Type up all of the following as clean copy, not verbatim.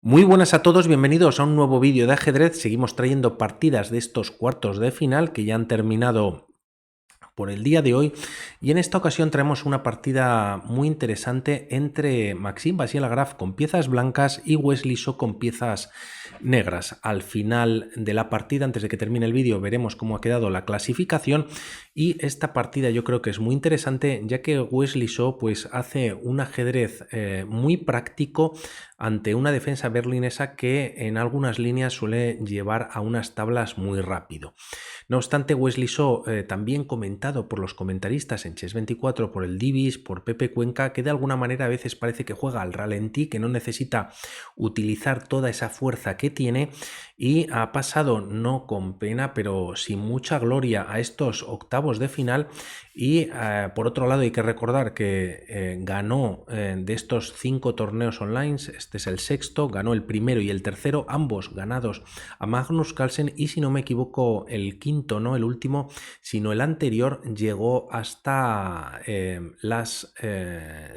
Muy buenas a todos, bienvenidos a un nuevo vídeo de ajedrez. Seguimos trayendo partidas de estos cuartos de final que ya han terminado por el día de hoy, y en esta ocasión traemos una partida muy interesante entre Maxime Vachier-Lagrave con piezas blancas y Wesley So con piezas negras. Al final de la partida, antes de que termine el vídeo, veremos cómo ha quedado la clasificación, y esta partida yo creo que es muy interesante ya que Wesley So pues hace un ajedrez muy práctico ante una defensa berlinesa que en algunas líneas suele llevar a unas tablas muy rápido. No obstante, Wesley So, también comentado por los comentaristas en Chess24, por el Divis, por Pepe Cuenca, que de alguna manera a veces parece que juega al ralentí, que no necesita utilizar toda esa fuerza que tiene, y ha pasado no con pena, pero sin mucha gloria a estos octavos de final. Y por otro lado hay que recordar que ganó de estos 5 torneos online, este es el sexto, ganó el primero y el tercero, ambos ganados a Magnus Carlsen, y si no me equivoco el quinto, no el último, sino el anterior, llegó hasta las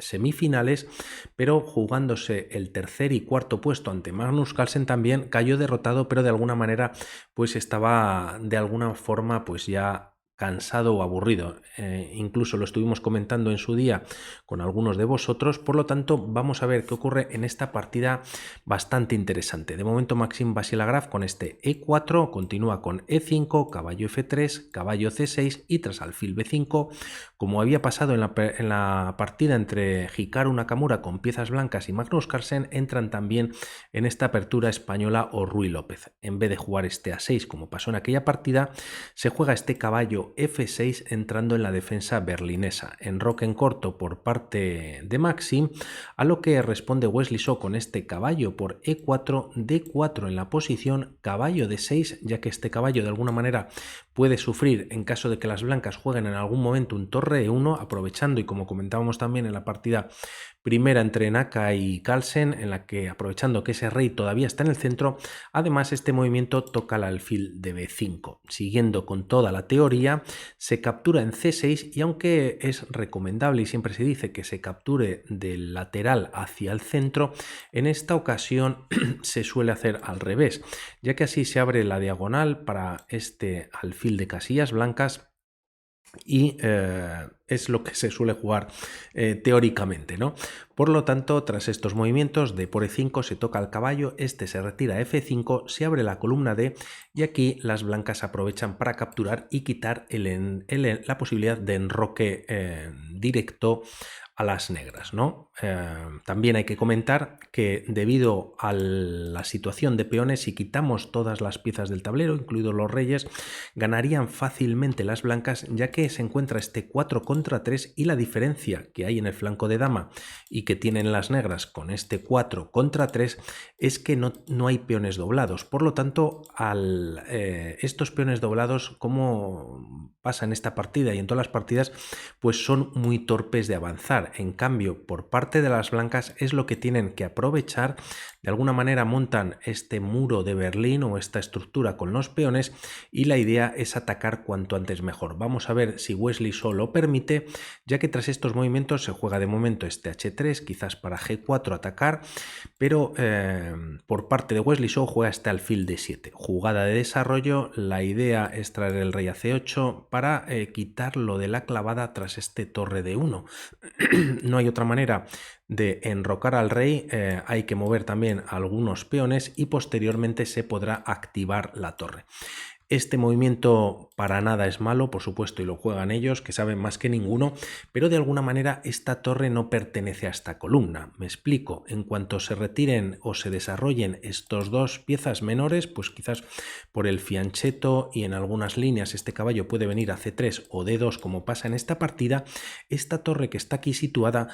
semifinales, pero jugándose el tercer y cuarto puesto ante Magnus Carlsen también cayó derrotado, pero de alguna manera pues estaba de alguna forma pues ya cansado o aburrido. Incluso lo estuvimos comentando en su día con algunos de vosotros. Por lo tanto, vamos a ver qué ocurre en esta partida bastante interesante. De momento, Maxime Vachier-Lagrave con este E4 continúa con E5, caballo F3, caballo C6 y tras alfil B5, como había pasado en la partida entre Hikaru Nakamura con piezas blancas y Magnus Carlsen, entran también en esta apertura española o Ruy López. En vez de jugar este A6 como pasó en aquella partida, se juega este caballo F6 entrando en la defensa berlinesa. Enroque en corto por parte de Maxime, a lo que responde Wesley So con este caballo por E4, D4 en la posición, caballo D6, ya que este caballo de alguna manera puede sufrir en caso de que las blancas jueguen en algún momento un torre E1, aprovechando, y como comentábamos también en la partida primera entre Naka y Carlsen, en la que aprovechando que ese rey todavía está en el centro, además este movimiento toca el alfil de B5. Siguiendo con toda la teoría, se captura en C6, y aunque es recomendable y siempre se dice que se capture del lateral hacia el centro, en esta ocasión se suele hacer al revés, ya que así se abre la diagonal para este alfil de casillas blancas, y es lo que se suele jugar teóricamente, ¿no? Por lo tanto, tras estos movimientos de por E5 se toca al caballo, este se retira a F5, se abre la columna D, y aquí las blancas aprovechan para capturar y quitar la posibilidad de enroque directo a las negras, ¿no? También hay que comentar que debido a la situación de peones, si quitamos todas las piezas del tablero, incluidos los reyes, ganarían fácilmente las blancas, ya que se encuentra este 4 contra 3, y la diferencia que hay en el flanco de dama y que tienen las negras con este 4 contra 3 es que no hay peones doblados. Por lo tanto, estos peones doblados, como pasa en esta partida y en todas las partidas, pues son muy torpes de avanzar. En cambio, por parte de las blancas es lo que tienen que aprovechar. De alguna manera montan este muro de Berlín o esta estructura con los peones, y la idea es atacar cuanto antes mejor. Vamos a ver si Wesley So lo permite, ya que tras estos movimientos se juega de momento este H3, quizás para G4 atacar, pero por parte de Wesley So juega este alfil D7. Jugada de desarrollo, la idea es traer el rey a C8 para quitarlo de la clavada tras este torre D1. No hay otra manera de enrocar al rey, hay que mover también algunos peones y posteriormente se podrá activar la torre. Este movimiento para nada es malo, por supuesto, y lo juegan ellos, que saben más que ninguno, pero de alguna manera esta torre no pertenece a esta columna. Me explico, en cuanto se retiren o se desarrollen estos dos piezas menores, pues quizás por el fianchetto y en algunas líneas este caballo puede venir a C3 o D2 como pasa en esta partida, esta torre que está aquí situada,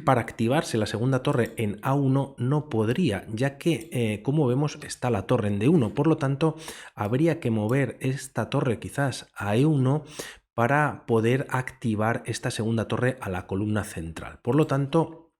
para activarse la segunda torre en A1 no podría, ya que como vemos está la torre en D1, por lo tanto habría que mover esta torre quizás a E1 para poder activar esta segunda torre a la columna central. Por lo tanto,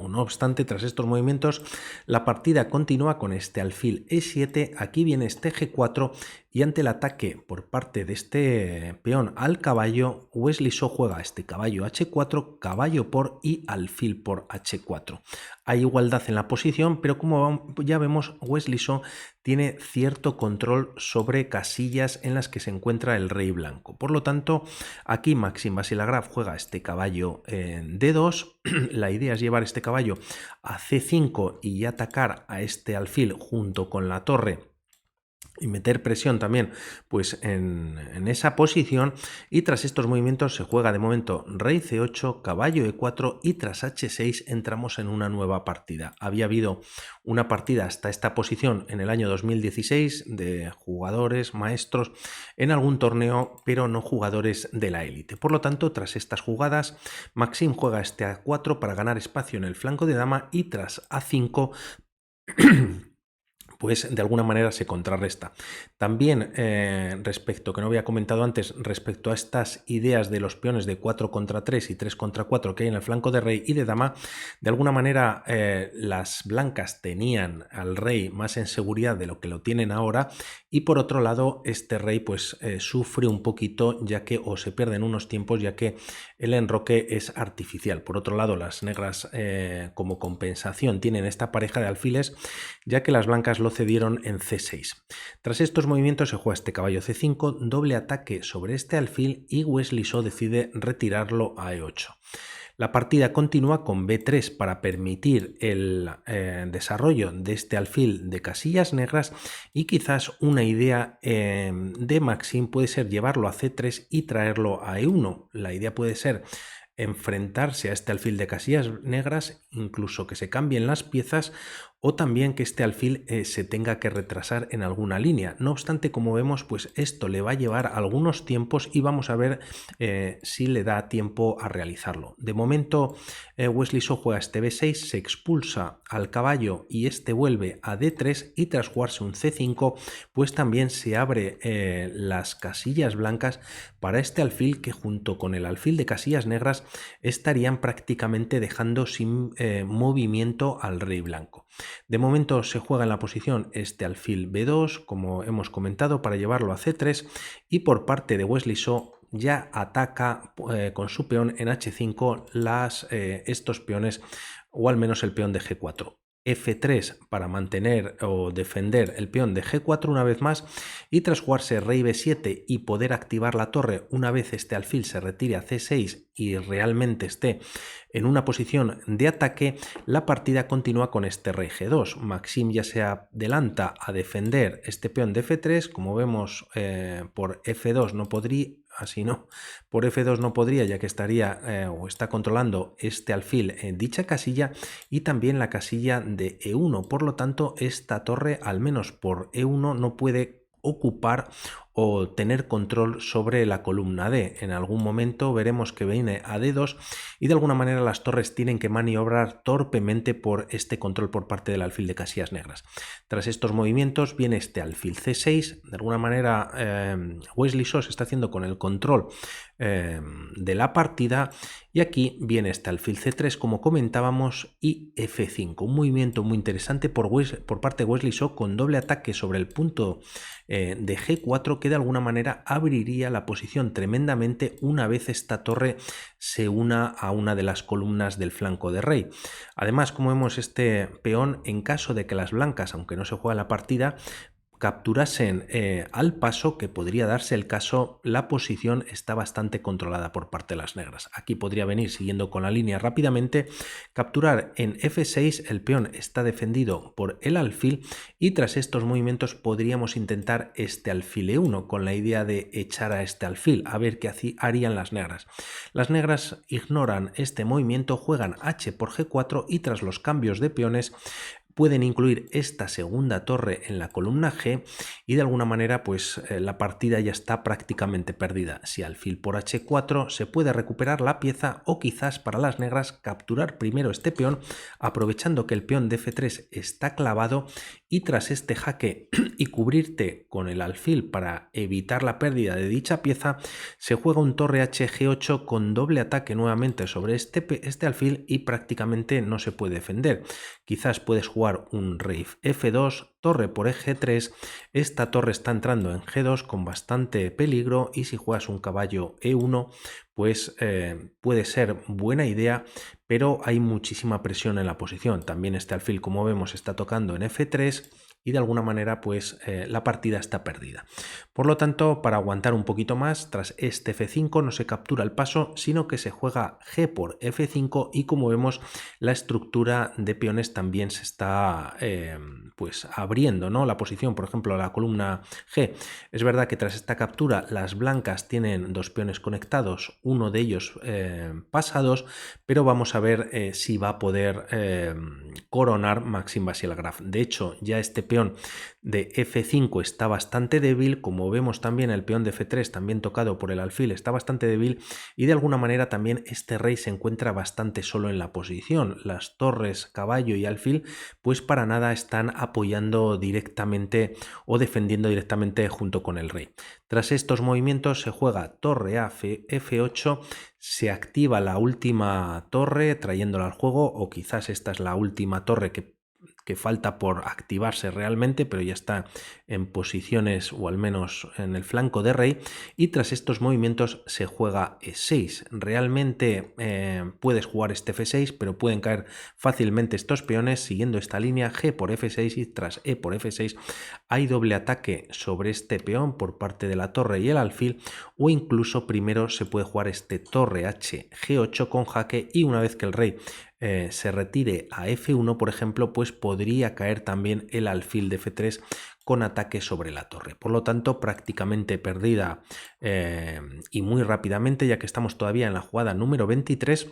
no obstante, tras estos movimientos, la partida continúa con este alfil E7, aquí viene este G4, y ante el ataque por parte de este peón al caballo, Wesley So juega este caballo h4, caballo por y alfil por h4. Hay igualdad en la posición, pero como ya vemos, Wesley So tiene cierto control sobre casillas en las que se encuentra el rey blanco. Por lo tanto, aquí Maxime Vachier-Lagrave juega este caballo en d2. La idea es llevar este caballo a c5 y atacar a este alfil junto con la torre y meter presión también pues en esa posición, y tras estos movimientos se juega de momento rey c8, caballo e4 y tras h6 entramos en una nueva partida. Había habido una partida hasta esta posición en el año 2016 de jugadores maestros en algún torneo, pero no jugadores de la élite. Por lo tanto, tras estas jugadas, Maxime juega este a4 para ganar espacio en el flanco de dama y tras a5 pues de alguna manera se contrarresta. También respecto, que no había comentado antes, respecto a estas ideas de los peones de 4 contra 3 y 3 contra 4 que hay en el flanco de rey y de dama, de alguna manera las blancas tenían al rey más en seguridad de lo que lo tienen ahora, y por otro lado este rey pues sufre un poquito, ya que o se pierden unos tiempos, ya que el enroque es artificial. Por otro lado, las negras como compensación tienen esta pareja de alfiles, ya que las blancas lo cedieron en c6. Tras estos movimientos se juega este caballo c5, doble ataque sobre este alfil y Wesley So decide retirarlo a e8. La partida continúa con b3 para permitir el desarrollo de este alfil de casillas negras, y quizás una idea de Maxime puede ser llevarlo a c3 y traerlo a e1. La idea puede ser enfrentarse a este alfil de casillas negras, incluso que se cambien las piezas, o también que este alfil se tenga que retrasar en alguna línea. No obstante, como vemos, pues esto le va a llevar algunos tiempos y vamos a ver si le da tiempo a realizarlo. De momento, Wesley So juega este b6, se expulsa al caballo y este vuelve a d3, y tras jugarse un c5, pues también se abre las casillas blancas para este alfil, que junto con el alfil de casillas negras estarían prácticamente dejando sin movimiento al rey blanco. De momento se juega en la posición este alfil b2, como hemos comentado, para llevarlo a c3, y por parte de Wesley So ya ataca con su peón en h5 estos peones, o al menos el peón de g4. F3 para mantener o defender el peón de G4 una vez más, y tras jugarse rey B7 y poder activar la torre una vez este alfil se retire a C6 y realmente esté en una posición de ataque, la partida continúa con este rey G2. Maxime ya se adelanta a defender este peón de F3, como vemos por F2 no podría, así no, por F2 no podría, ya que estaría o está controlando este alfil en dicha casilla y también la casilla de E1. Por lo tanto, esta torre, al menos por E1, no puede ocupar o tener control sobre la columna D. En algún momento veremos que viene a D2 y de alguna manera las torres tienen que maniobrar torpemente por este control por parte del alfil de casillas negras. Tras estos movimientos viene este alfil C6. De alguna manera Wesley So se está haciendo con el control de la partida, y aquí viene este alfil C3 como comentábamos y F5, un movimiento muy interesante por parte de Wesley So con doble ataque sobre el punto de G4, que de alguna manera abriría la posición tremendamente una vez esta torre se una a una de las columnas del flanco de rey. Además, como vemos, este peón, en caso de que las blancas, aunque no se juega la partida, capturasen al paso, que podría darse el caso, la posición está bastante controlada por parte de las negras. Aquí podría venir, siguiendo con la línea rápidamente, capturar en F6, el peón está defendido por el alfil, y tras estos movimientos podríamos intentar este alfil E1 con la idea de echar a este alfil, a ver qué harían las negras. Las negras ignoran este movimiento, juegan H por G4 y tras los cambios de peones pueden incluir esta segunda torre en la columna G, y de alguna manera pues la partida ya está prácticamente perdida. Si alfil por H4 se puede recuperar la pieza, o quizás para las negras capturar primero este peón aprovechando que el peón de F3 está clavado, y tras este jaque y cubrirte con el alfil para evitar la pérdida de dicha pieza, se juega un torre H-G8 con doble ataque nuevamente sobre este alfil y prácticamente no se puede defender. quizás puedes jugar un rey F2, torre por eje 3, esta torre está entrando en G2 con bastante peligro y si juegas un caballo E1 pues puede ser buena idea, pero hay muchísima presión en la posición. También este alfil, como vemos, está tocando en F3 y de alguna manera pues la partida está perdida. Por lo tanto, para aguantar un poquito más, tras este F5 no se captura el paso, sino que se juega G por F5 y como vemos la estructura de peones también se está pues abriendo, ¿no? La posición, por ejemplo, la columna G. Es verdad que tras esta captura las blancas tienen dos peones conectados, uno de ellos pasados, pero vamos a ver si va a poder coronar Maxim Vasiliev. De hecho, ya este peón de F5 está bastante débil, como vemos también el peón de F3 también tocado por el alfil está bastante débil y de alguna manera también este rey se encuentra bastante solo en la posición. Las torres, caballo y alfil pues para nada están apoyando directamente o defendiendo directamente junto con el rey. Tras estos movimientos se juega torre a F8, se activa la última torre trayéndola al juego o quizás esta es la última torre que falta por activarse realmente, pero ya está en posiciones o al menos en el flanco de rey y tras estos movimientos se juega E6. Realmente puedes jugar este F6, pero pueden caer fácilmente estos peones siguiendo esta línea G por F6 y tras E por F6 hay doble ataque sobre este peón por parte de la torre y el alfil o incluso primero se puede jugar este torre H G8 con jaque y una vez que el rey se retire a F1, por ejemplo, pues podría caer también el alfil de F3 con ataque sobre la torre. Por lo tanto, prácticamente perdida y muy rápidamente, ya que estamos todavía en la jugada número 23.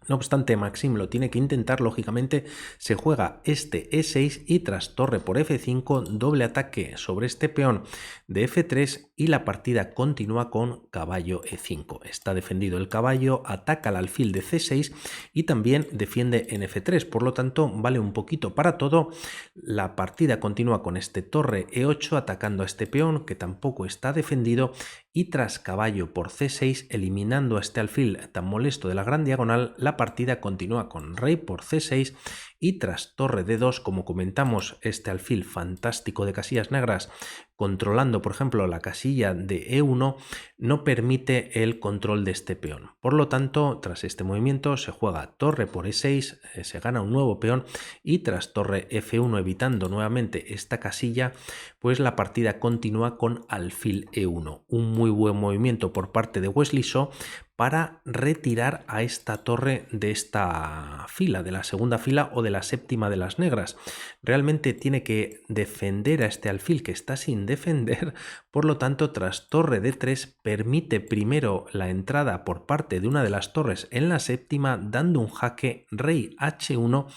No obstante, Maxim lo tiene que intentar, lógicamente se juega este E6 y tras torre por F5, doble ataque sobre este peón de F3 y la partida continúa con caballo E5. Está defendido el caballo, ataca al alfil de C6 y también defiende en F3, por lo tanto vale un poquito para todo. La partida continúa con este torre E8 atacando a este peón que tampoco está defendido y tras caballo por C6 eliminando a este alfil tan molesto de la gran diagonal, la partida continúa con rey por C6 y tras torre D2, como comentamos, este alfil fantástico de casillas negras controlando por ejemplo la casilla de E1 no permite el control de este peón. Por lo tanto, tras este movimiento se juega torre por E6, se gana un nuevo peón y tras torre F1 evitando nuevamente esta casilla, pues la partida continúa con alfil E1. Un muy buen movimiento por parte de Wesley So para retirar a esta torre de esta fila, de la segunda fila o de la séptima de las negras. Realmente tiene que defender a este alfil que está sin defender, por lo tanto tras torre D3 permite primero la entrada por parte de una de las torres en la séptima dando un jaque rey H1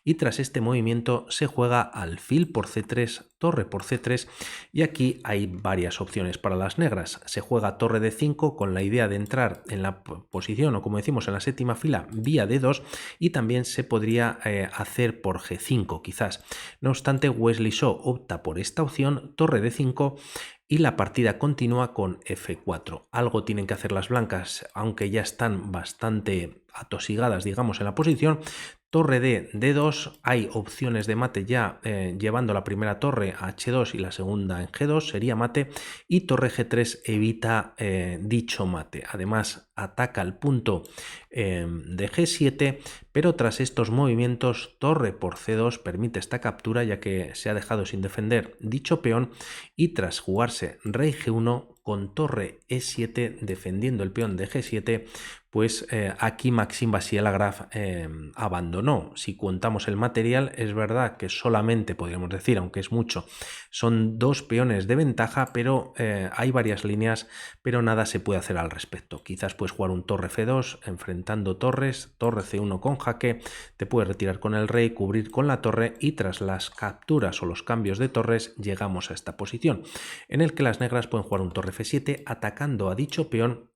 y tras este movimiento se juega alfil por C3, torre por C3 y aquí hay varias opciones para las negras. Se juega torre D5 con la idea de entrar en la posición o como decimos en la séptima fila vía D2 y también se podría hacer por G5 quizás. No obstante, Wesley So opta por esta opción, torre D5 y la partida continúa con F4. Algo tienen que hacer las blancas, aunque ya están bastante atosigadas, digamos, en la posición. Torre D, D2, hay opciones de mate ya llevando la primera torre a H2 y la segunda en G2, sería mate, y torre G3 evita dicho mate. Además, ataca el punto de G7, pero tras estos movimientos, torre por C2 permite esta captura ya que se ha dejado sin defender dicho peón y tras jugarse rey G1 con torre E7 defendiendo el peón de G7, pues aquí Maxim Vasiliev abandonó. Si contamos el material, es verdad que solamente, podríamos decir, aunque es mucho, son dos peones de ventaja, pero hay varias líneas, pero nada se puede hacer al respecto. Quizás puedes jugar un torre F2 enfrentando torres, torre C1 con jaque, te puedes retirar con el rey, cubrir con la torre y tras las capturas o los cambios de torres llegamos a esta posición, en el que las negras pueden jugar un torre F7 atacando a dicho peón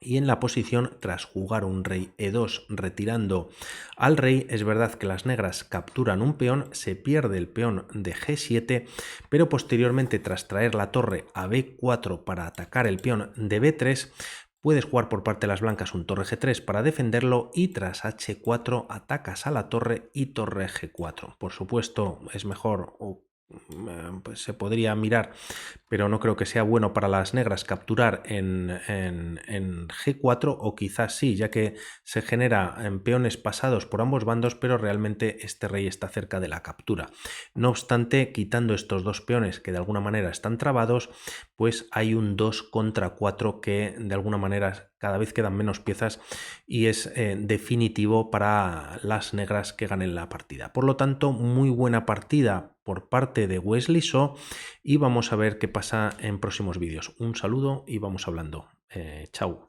y en la posición tras jugar un rey E2 retirando al rey. Es verdad que las negras capturan un peón, se pierde el peón de G7, pero posteriormente tras traer la torre a B4 para atacar el peón de B3, Puedes jugar por parte de las blancas un torre G3 para defenderlo y tras H4 atacas a la torre y torre G4. Por supuesto, es mejor pues se podría mirar, pero no creo que sea bueno para las negras capturar en G4, o quizás sí, ya que se genera en peones pasados por ambos bandos, pero realmente este rey está cerca de la captura. No obstante, quitando estos dos peones que de alguna manera están trabados, pues hay un 2 contra 4 que de alguna manera cada vez quedan menos piezas y es definitivo para las negras que ganen la partida. Por lo tanto, muy buena partida por parte de Wesley So y vamos a ver qué pasa en próximos vídeos. Un saludo y vamos hablando. Chao.